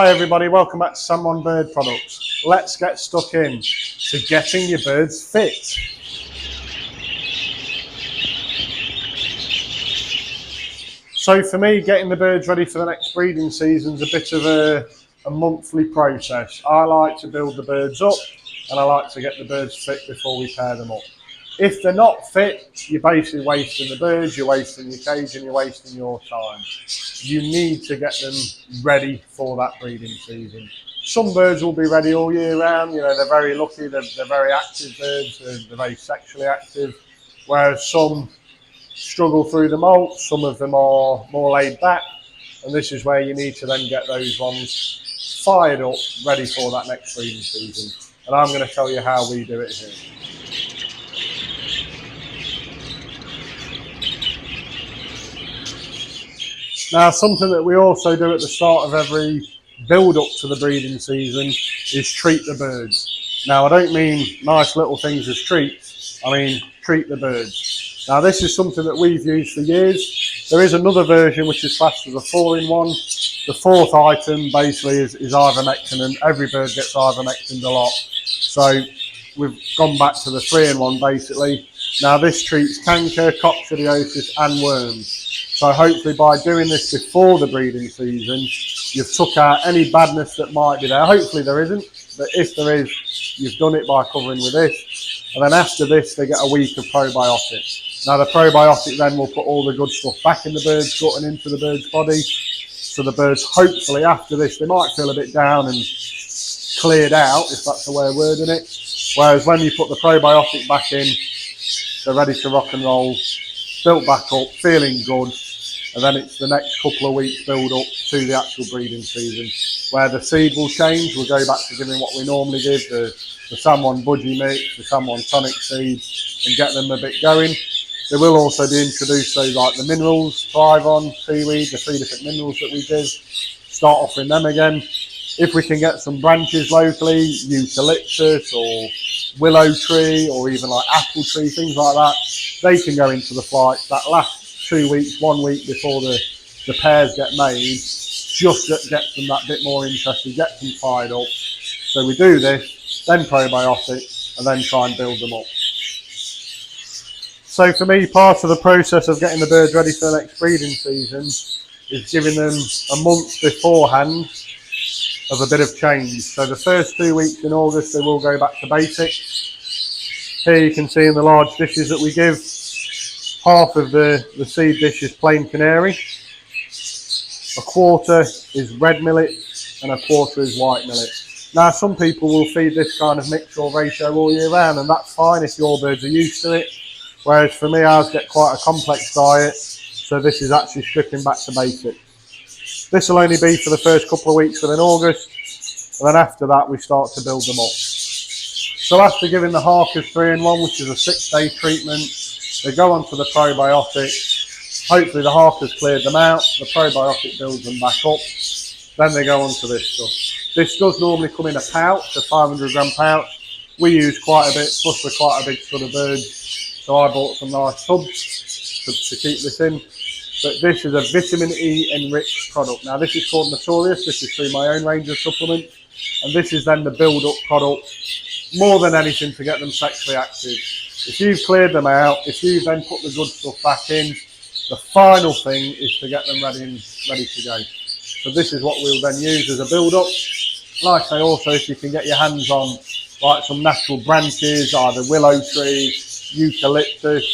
Hi everybody, welcome back to SAM1 Bird Products. Let's get stuck in to getting your birds fit. So for me, getting the birds ready for the next breeding season is a bit of a monthly process. I like to build the birds up and I like to get the birds fit before we pair them up. If they're not fit, you're basically wasting the birds, you're wasting your cage and you're wasting your time. You need to get them ready for that breeding season. Some birds will be ready all year round, you know, they're very lucky, they're very active birds, they're very sexually active, whereas some struggle through the molt, some of them are more laid back, and this is where you need to then get those ones fired up, ready for that next breeding season. And I'm going to tell you how we do it here. Now, something that we also do at the start of every build up to the breeding season is treat the birds. Now, I don't mean nice little things as treats, I mean treat the birds. Now, this is something that we've used for years. There is another version which is classed as a 4-in-1. The fourth item basically is ivermectin, and every bird gets ivermectin a lot. So we've gone back to the 3-in-1 basically. Now, this treats canker, coccidiosis and worms. So hopefully by doing this before the breeding season, you've took out any badness that might be there. Hopefully there isn't, but if there is, you've done it by covering with this. And then after this, they get a week of probiotics. Now the probiotic then will put all the good stuff back in the bird's gut and into the bird's body. So the birds, hopefully after this, they might feel a bit down and cleared out, if that's the way of wording it. Whereas when you put the probiotic back in, they're ready to rock and roll, built back up, feeling good. And then it's the next couple of weeks build up to the actual breeding season, where the seed will change. We'll go back to giving what we normally give, the SAM1 budgie mix, the SAM1 tonic seed, and get them a bit going. There will also be introduced those like the minerals, thrive on, seaweed, the 3 different minerals that we give. Start offering them again. If we can get some branches locally, eucalyptus or willow tree or even like apple tree, things like that, they can go into the flights. That last 2 weeks, 1 week before the pairs get made, just gets them that bit more interested, gets them fired up. So we do this, then probiotics, and then try and build them up. So for me, part of the process of getting the birds ready for the next breeding season is giving them a month beforehand of a bit of change. So the first 2 weeks in August, they will go back to basics. Here you can see in the large dishes that we give, half of the seed dish is plain canary, a quarter is red millet, and a quarter is white millet. Now, some people will feed this kind of mix or ratio all year round, and that's fine if your birds are used to it. Whereas for me, ours get quite a complex diet, so this is actually stripping back to basics. This will only be for the first couple of weeks within August, and then after that we start to build them up. So after giving the Harkers 3-in-1, which is a 6-day treatment, they go on to the probiotic. Hopefully the Harkers cleared them out, the probiotic builds them back up, then they go on to this stuff. This does normally come in a pouch, a 500 gram pouch. We use quite a bit, plus we're quite a big sort of birds, so I bought some nice tubs to keep this in. But this is a vitamin E enriched product. Now this is called Notorious, this is through my own range of supplements, and this is then the build up product, more than anything to get them sexually active. If you've cleared them out, if you've then put the good stuff back in, the final thing is to get them ready to go. So this is what we'll then use as a build up. Like I say, also if you can get your hands on like some natural branches, either willow tree, eucalyptus,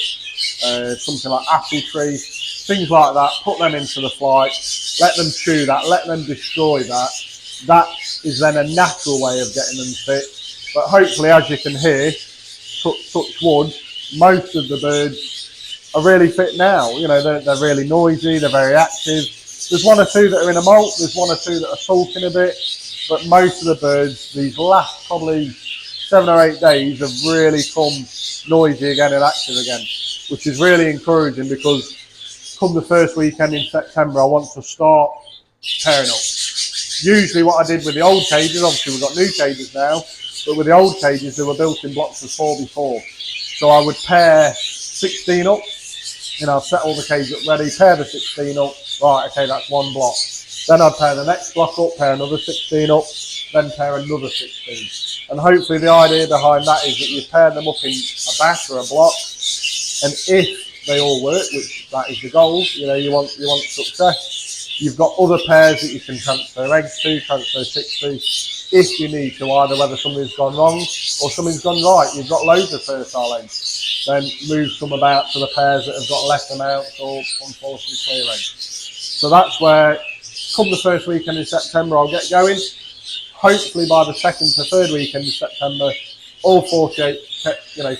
something like apple tree, things like that, put them into the flight, let them chew that, let them destroy that. That is then a natural way of getting them fit. But hopefully, as you can hear, touch wood, most of the birds are really fit now. You know, they're really noisy, they're very active. There's 1 or 2 that are in a molt, there's 1 or 2 that are sulking a bit, but most of the birds, these last probably 7 or 8 days, have really come noisy again and active again, which is really encouraging because come the first weekend in September, I want to start pairing up. Usually what I did with the old cages, obviously we've got new cages now, but with the old cages, they were built in blocks of 4x4. So I would pair 16 up, you know, set all the cages up ready, pair the 16 up, right, okay, that's 1 block. Then I'd pair the next block up, pair another 16 up, then pair another 16. And hopefully the idea behind that is that you pair them up in a batch or a block, and if they all work, which that is the goal, you know, you want success, you've got other pairs that you can transfer eggs to, transfer chicks to, if you need to, either whether something's gone wrong or something's gone right. You've got loads of fertile eggs, then move some about to the pairs that have got less amounts or unfortunately clear eggs. So that's where, come the first weekend in September, I'll get going. Hopefully by the second to third weekend in September, all 48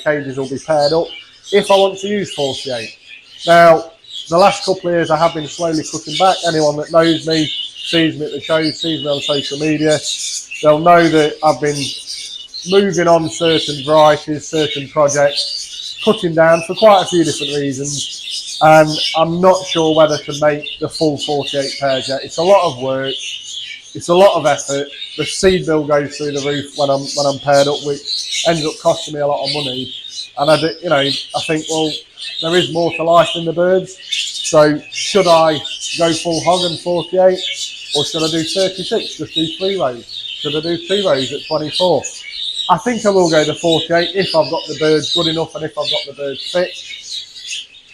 cages will be paired up, if I want to use 48. Now, the last couple of years I have been slowly cutting back. Anyone that knows me, sees me at the shows, sees me on social media, they'll know that I've been moving on certain varieties, certain projects, cutting down for quite a few different reasons, and I'm not sure whether to make the full 48 pairs yet. It's a lot of work, it's a lot of effort. The seed bill goes through the roof when I'm paired up, which ends up costing me a lot of money. And I think, well, there is more to life than the birds. So should I go full hog and 48, or should I do 36? Just do 3 rows? Should I do 2 rows at 24? I think I will go to 48 if I've got the birds good enough and if I've got the birds fit.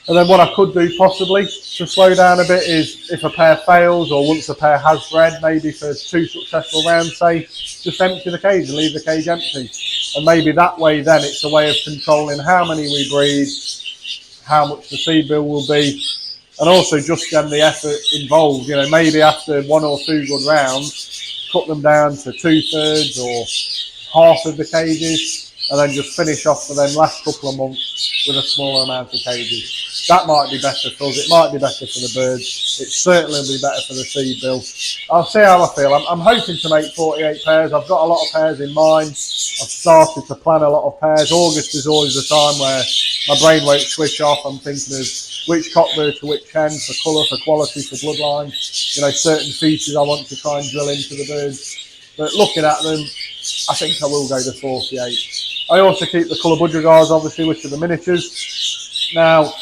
And then what I could do possibly to slow down a bit is, if a pair fails or once a pair has bred, maybe for 2 successful rounds, say, just empty the cage and leave the cage empty. And maybe that way then it's a way of controlling how many we breed, how much the seed bill will be, and also just then the effort involved. You know, maybe after 1 or 2 good rounds, cut them down to 2/3 or half of the cages, and then just finish off for them last couple of months with a smaller amount of cages. That might be better for us, it might be better for the birds, it certainly will be better for the seed bill. I'll see how I feel. I'm hoping to make 48 pairs, I've got a lot of pairs in mind, I've started to plan a lot of pairs. August is always the time where my brain won't switch off. I'm thinking of which cockbird to which hen, for colour, for quality, for bloodline, you know, certain features I want to try and drill into the birds. But looking at them, I think I will go to 48. I also keep the colour Budgerigars, obviously, which are the miniatures. Now,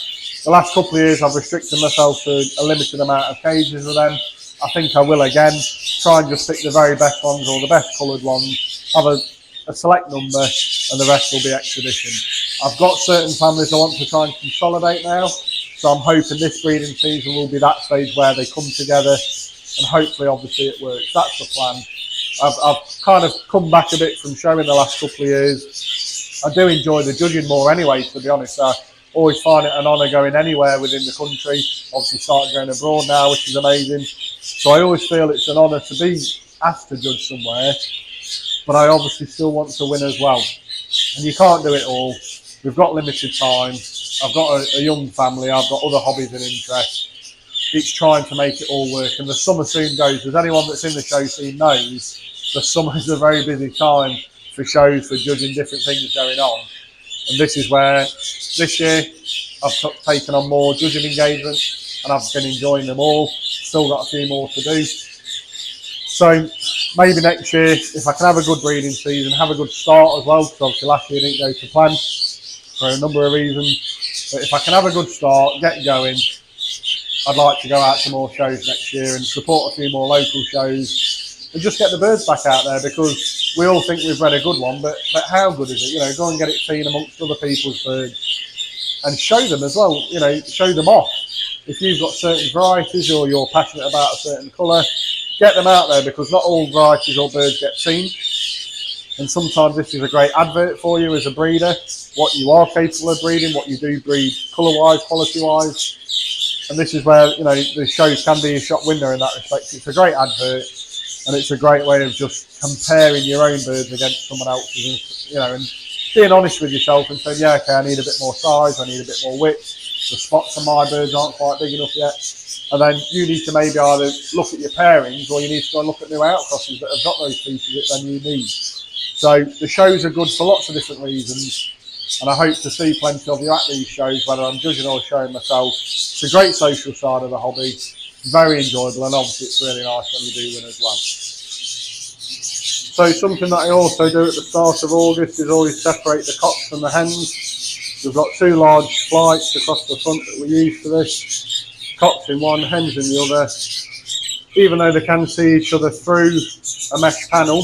the last couple of years I've restricted myself to a limited amount of cages with them. I think I will again, try and just pick the very best ones or the best coloured ones, have a select number, and the rest will be exhibition. I've got certain families I want to try and consolidate now, so I'm hoping this breeding season will be that stage where they come together, and hopefully obviously it works. That's the plan. I've kind of come back a bit from showing the last couple of years. I do enjoy the judging more anyway, to be honest. I always find it an honour going anywhere within the country. Obviously started going abroad now, which is amazing. So I always feel it's an honour to be asked to judge somewhere, but I obviously still want to win as well. And you can't do it all. We've got limited time. I've got a young family. I've got other hobbies and interests. It's trying to make it all work. And the summer soon goes. As anyone that's in the show scene knows, the summer is a very busy time for shows, for judging different things going on. And this is where, this year, I've taken on more judging engagements and I've been enjoying them all. Still got a few more to do. So maybe next year, if I can have a good breeding season, have a good start as well, because obviously last year didn't go to plan for a number of reasons. But if I can have a good start, get going, I'd like to go out to more shows next year and support a few more local shows and just get the birds back out there, because we all think we've bred a good one, but how good is it? You know, go and get it seen amongst other people's birds and show them as well, you know, show them off. If you've got certain varieties or you're passionate about a certain colour, get them out there, because not all varieties or birds get seen. And sometimes this is a great advert for you as a breeder, what you are capable of breeding, what you do breed colour-wise, quality-wise. And this is where, you know, the shows can be a shop window in that respect. It's a great advert, and it's a great way of just comparing your own birds against someone else's, you know, and being honest with yourself and saying, yeah, okay, I need a bit more size, I need a bit more width, the spots on my birds aren't quite big enough yet. And then you need to maybe either look at your pairings, or you need to go and look at new outcrosses that have got those features that then you need. So the shows are good for lots of different reasons, and I hope to see plenty of you at these shows, whether I'm judging or showing myself. It's a great social side of the hobby, very enjoyable, and obviously it's really nice when you do win as well. So something that I also do at the start of August is always separate the cocks from the hens. We've got 2 large flights across the front that we use for this. Cocks in one, hens in the other. even though they can see each other through a mesh panel,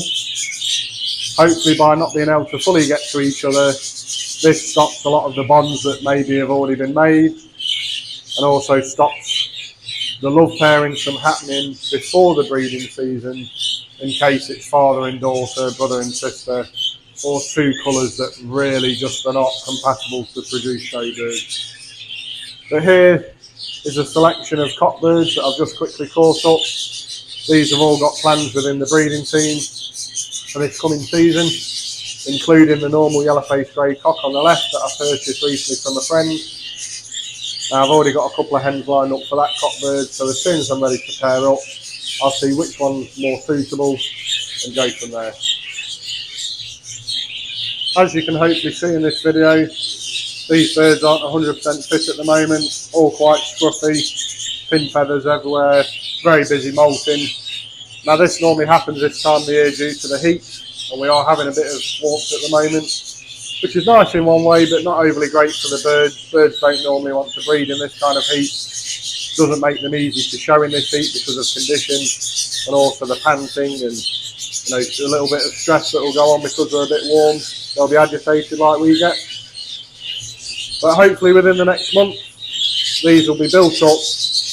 hopefully by not being able to fully get to each other, this stops a lot of the bonds that maybe have already been made, and also stops the love pairings from happening before the breeding season, in case it's father and daughter, brother and sister, or two colours that really just are not compatible to produce show birds. But here is a selection of cockbirds that I've just quickly caught up. These have all got plans within the breeding team for this coming season, including the normal yellow-faced grey cock on the left that I purchased recently from a friend. Now I've already got a couple of hens lined up for that cockbird, so as soon as I'm ready to pair up, I'll see which one's more suitable and go from there. As you can hopefully see in this video, these birds aren't 100% fit at the moment, all quite scruffy, pin feathers everywhere, very busy molting. Now this normally happens this time of the year due to the heat, and we are having a bit of warmth at the moment, which is nice in one way, but not overly great for the birds. Birds don't normally want to breed in this kind of heat. Doesn't make them easy to show in this heat because of conditions, and also the panting and a little bit of stress that will go on because they're a bit warm. They'll be agitated like we get. But hopefully within the next month, these will be built up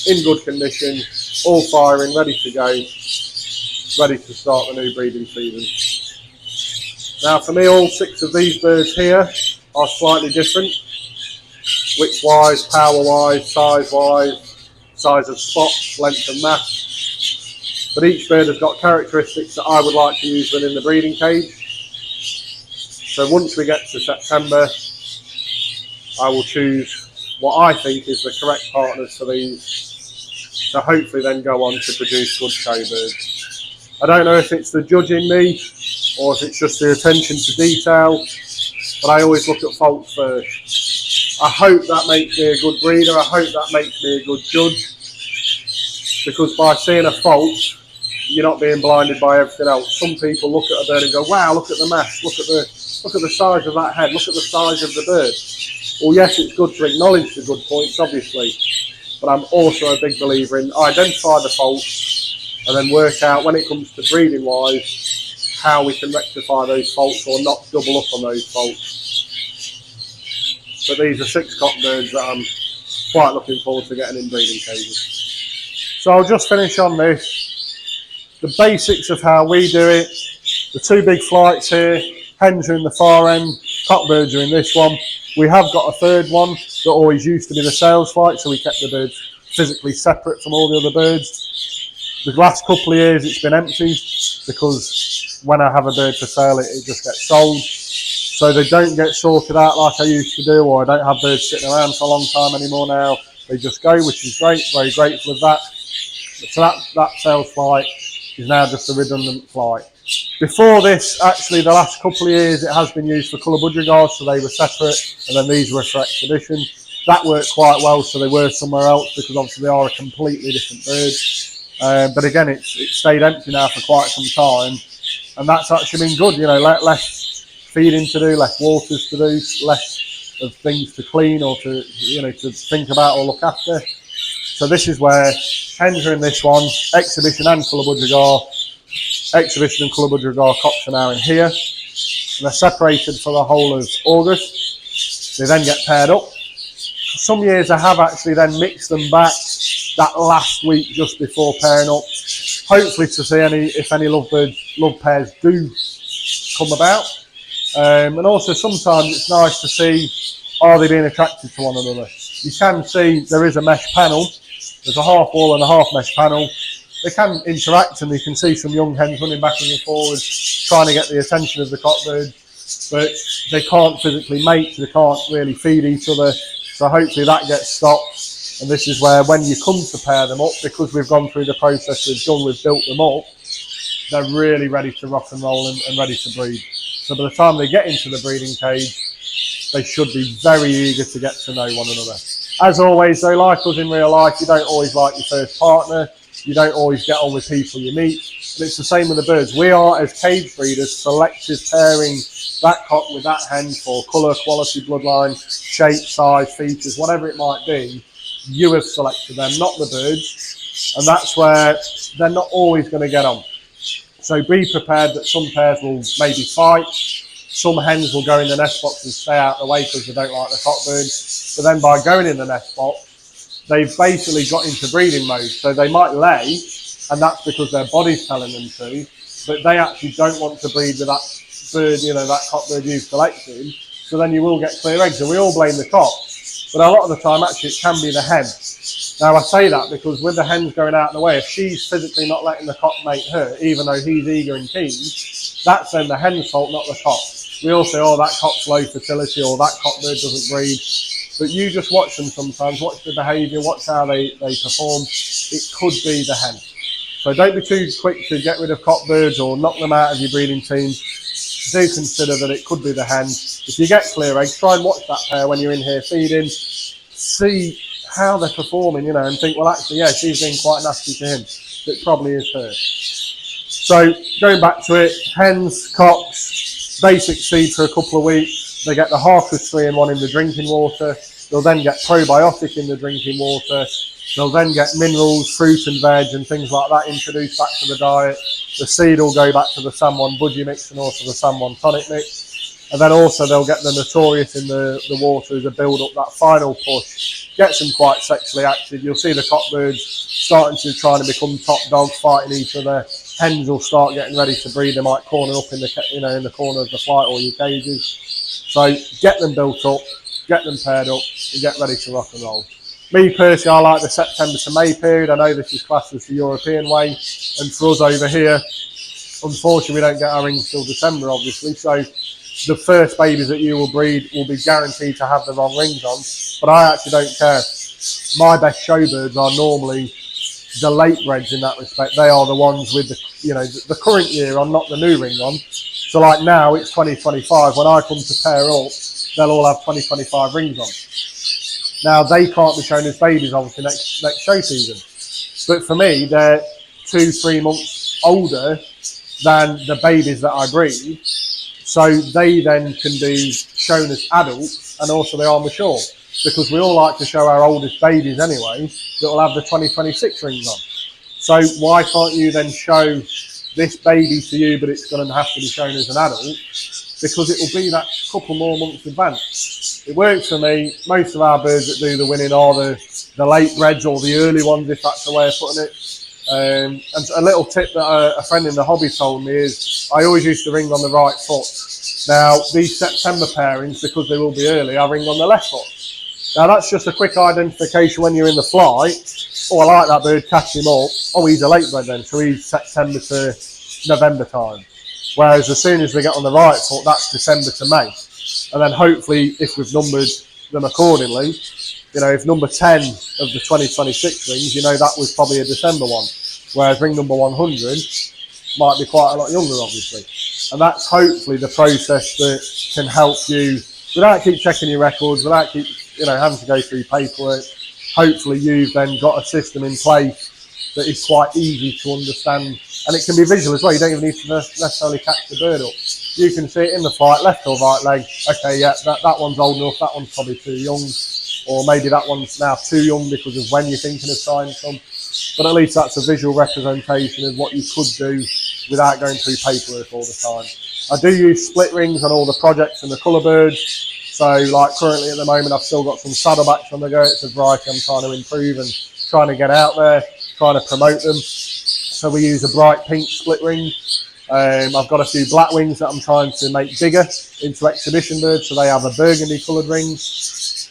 in good condition, all firing, ready to go, ready to start the new breeding season. Now for me, all 6 of these birds here are slightly different, witch-wise, power-wise, size-wise, size of spot, length of mass. But each bird has got characteristics that I would like to use within the breeding cage. So once we get to September, I will choose what I think is the correct partners for these, to hopefully then go on to produce good show birds. I don't know if it's the judge in me, or if it's just the attention to detail, but I always look at faults first. I hope that makes me a good breeder, I hope that makes me a good judge, because by seeing a fault, you're not being blinded by everything else. Some people look at a bird and go, wow, look at the mass, look at the size of that head, look at the size of the bird. Well, yes, it's good to acknowledge the good points, obviously, but I'm also a big believer in identify the faults and then work out, when it comes to breeding wise, how we can rectify those faults or not double up on those faults. But these are 6 cockbirds that I'm quite looking forward to getting in breeding cages. So I'll just finish on this. The basics of how we do it, the 2 big flights here, hens are in the far end, cockbirds are in this one. We have got a 3rd one that always used to be the sales flight, so we kept the birds physically separate from all the other birds. The last couple of years it's been empty, because when I have a bird for sale it just gets sold. So they don't get sorted out like I used to do, or I don't have birds sitting around for a long time anymore now. They just go, which is great, very grateful of that. So that sales flight is now just a redundant flight. Before this, actually, the last couple of years, it has been used for colour Budgerigars, so they were separate, and then these were for exhibition. That worked quite well, so they were somewhere else, because obviously they are a completely different bird. But again, it's stayed empty now for quite some time, and that's actually been good. less feeding to do, less waters to do, less of things to clean or to think about or look after. So this is where hens are in this one, exhibition and colour Budgerigar. Exhibition and colour Budgerigar cocks are now in here, and they're separated for the whole of August. They then get paired up. Some years I have actually then mixed them back that last week just before pairing up, hopefully to see if any love pairs do come about. And also sometimes it's nice to see, are they being attracted to one another. You can see there is a mesh panel, there's a half wall and a half mesh panel. They can interact, and you can see some young hens running backwards and forwards trying to get the attention of the cockbird, but they can't physically mate, they can't really feed each other, so hopefully that gets stopped. And this is where, when you come to pair them up, because we've gone through the process we've built them up, they're really ready to rock and roll and ready to breed. So by the time they get into the breeding cage, they should be very eager to get to know one another. As always though, like us in real life, you don't always like your first partner, you don't always get on with people you meet, and it's the same with the birds. We are, as cage breeders, selective pairing that cock with that hen for colour, quality, bloodline, shape, size, features, whatever it might be. You have selected them, not the birds. and that's where they're not always going to get on. So be prepared that some pairs will maybe fight. Some hens will go in the nest box and stay out of the way because they don't like the cockbirds. But then by going in the nest box, they've basically got into breeding mode. So they might lay, and that's because their body's telling them to, but they actually don't want to breed with that bird, you know, that cockbird you've selected. So then you will get clear eggs, and we all blame the cock. But a lot of the time, actually, it can be the hen. Now, I say that because with the hens going out of the way, if she's physically not letting the cock mate her, even though he's eager and keen, that's then the hen's fault, not the cock. We all say, oh, that cock's low fertility, or that cockbird doesn't breed. But you just watch them sometimes, watch the behaviour, watch how they perform. It could be the hen. So don't be too quick to get rid of cockbirds or knock them out of your breeding team. Do consider that it could be the hen. If you get clear eggs, try and watch that pair when you're in here feeding. See how they're performing, you know, and think, well, actually, yeah, she's been quite nasty to him. It probably is her. So going back to it, hens, cocks, basic seed for a couple of weeks. They get the Harkus 3-in-1 in the drinking water. They'll then get probiotic in the drinking water. They'll then get minerals, fruit and veg and things like that introduced back to the diet. The seed will go back to the SAM1 budgie mix and also the SAM1 tonic mix. And then also they'll get the Notorious in the water as a build up, that final push. Gets them quite sexually active. You'll see the cockbirds starting to try to become top dogs, fighting each other. Hens will start getting ready to breed. They might corner up in the, you know, in the corner of the flight or your cages. So get them built up, get them paired up and get ready to rock and roll. Me personally, I like the September to May period. I know this is classed as the European way, and for us over here, unfortunately, we don't get our rings till December, obviously. So the first babies that you will breed will be guaranteed to have the wrong rings on. But I actually don't care. My best showbirds are normally the late breds in that respect. They are the ones with the, you know, the current year on, not the new ring on. So like now it's 2025. When I come to pair up, they'll all have 2025 rings on. Now, they can't be shown as babies, obviously, next show season. But for me, they're 2-3 months older than the babies that I breed. So they then can be shown as adults, and also they are mature. Because we all like to show our oldest babies anyway, that will have the 2026 rings on. So why can't you then show this baby to you, but it's going to have to be shown as an adult? Because it will be that couple more months advanced. It works for me. Most of our birds that do the winning are the late breds or the early ones, if that's the way of putting it. And a little tip that a friend in the hobby told me is I always used to ring on the right foot. Now, these September pairings, because they will be early, I ring on the left foot. Now, that's just a quick identification when you're in the flight. Oh, I like that bird, catch him up. Oh, he's a late bred then, so he's September to November time. Whereas as soon as they get on the right foot, that's December to May. And then hopefully, if we've numbered them accordingly, you know, if number 10 of the 2026 rings, you know, that was probably a December one. Whereas ring number 100 might be quite a lot younger, obviously. And that's hopefully the process that can help you, without keep checking your records, without keep, you know, having to go through paperwork. Hopefully you've then got a system in place that is quite easy to understand. And it can be visual as well. You don't even need to necessarily catch the bird up. You can see it in the flight, left or right leg. Okay, yeah, that one's old enough. That one's probably too young. Or maybe that one's now too young because of when you're thinking of trying some. But at least that's a visual representation of what you could do without going through paperwork all the time. I do use split rings on all the projects and the colour birds. So like currently at the moment, I've still got some saddlebacks on the go. It's a variety I'm trying to improve and trying to get out there, trying to promote them. So we use a bright pink split ring. I've got a few black wings that I'm trying to make bigger into exhibition birds, so they have a burgundy coloured rings.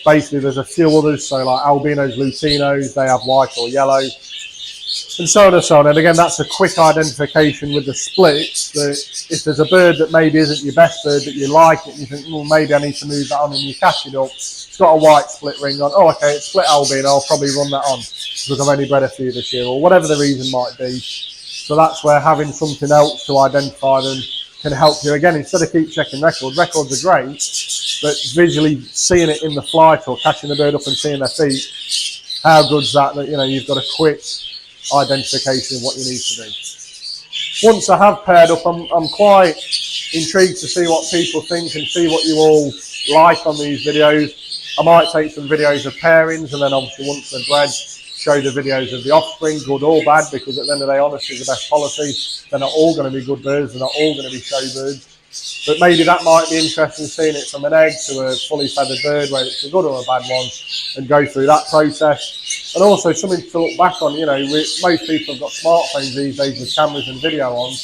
Basically, there's a few others, so like albinos, lutinos, they have white or yellow, and so on and so on. And again, that's a quick identification with the splits, that if there's a bird that maybe isn't your best bird, that you like it, and you think, well, maybe I need to move that on, and you catch it up, it's got a white split ring on, oh, okay, it's split albino, I'll probably run that on, because I've only bred a few this year, or whatever the reason might be. So that's where having something else to identify them can help you. Again, instead of keep checking records, records are great, but visually seeing it in the flight or catching the bird up and seeing their feet, how good's that, you know, you've got a quick identification of what you need to do. Once I have paired up, I'm quite intrigued to see what people think and see what you all like on these videos. I might take some videos of pairings, and then obviously once they're bred, show the videos of the offspring, good or bad, because at the end of the day, honesty is the best policy. They're not all going to be good birds, they're not all going to be show birds. But maybe that might be interesting, seeing it from an egg to a fully feathered bird, whether it's a good or a bad one, and go through that process. And also something to look back on, you know, most people have got smartphones these days with cameras and video on.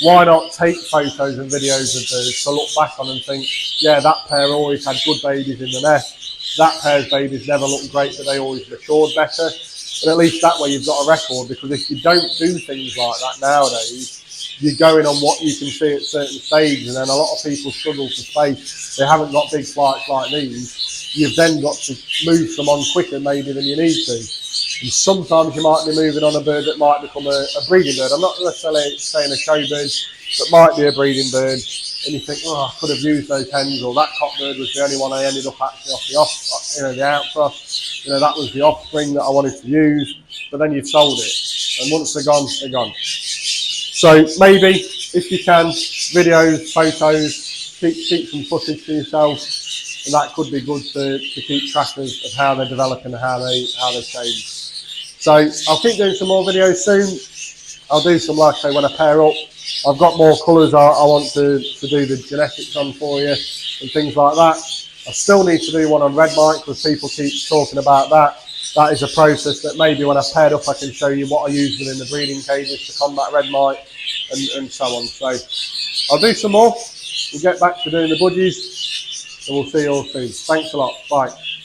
Why not take photos and videos of birds to look back on and think, yeah, that pair always had good babies in the nest, that pair's babies never looked great, but they always matured better. And at least that way you've got a record, because if you don't do things like that nowadays, you're going on what you can see at certain stages, and then a lot of people struggle for space. They haven't got big flights like these. You've then got to move them on quicker maybe than you need to. And sometimes you might be moving on a bird that might become a breeding bird. I'm not necessarily saying a show bird, but might be a breeding bird. And you think, oh, I could have used those hens, or that cock bird was the only one I ended up actually off the outcross. You know, that was the offspring that I wanted to use, but then you've sold it. And once they're gone, they're gone. So maybe, if you can, videos, photos, keep some footage for yourself, and that could be good to keep track of how they're developing and how they change. So I'll keep doing some more videos soon. I'll do some, like I say, when I pair up. I've got more colours I want to do the genetics on for you and things like that. I still need to do one on red mite, because people keep talking about that. That is a process that maybe when I've paired up, I can show you what I use within the breeding cages to combat red mite and so on. So I'll do some more. We'll get back to doing the budgies, and we'll see you all soon. Thanks a lot. Bye.